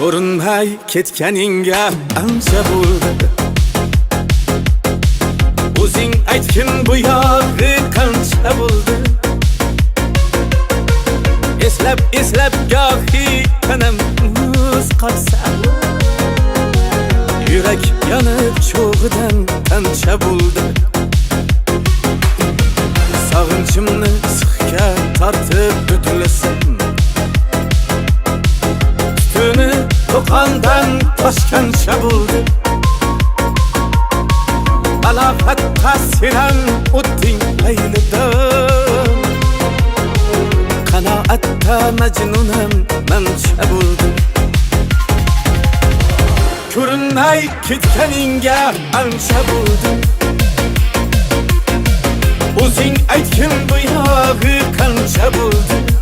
ko'rinmay ketganingga ancha bo'ldi. O'zing aytgin bu yog'i qancha bo'ldi. Eslab gohi tanam muz qolsa, yurak yonib cho'g'idan qancha bo'ldi. Sog'inchimni sixga tortib o'tilasam, tutuni to'qondan toshgancha bo'ldi. Balofat ta'siran o'tding laylidan, qanoatda majnunam mancha bo'ldi. Ko'rinmay ketganingga ancha bo'ldi. O'zing aytgin bu yog'i qancha bo'ldi.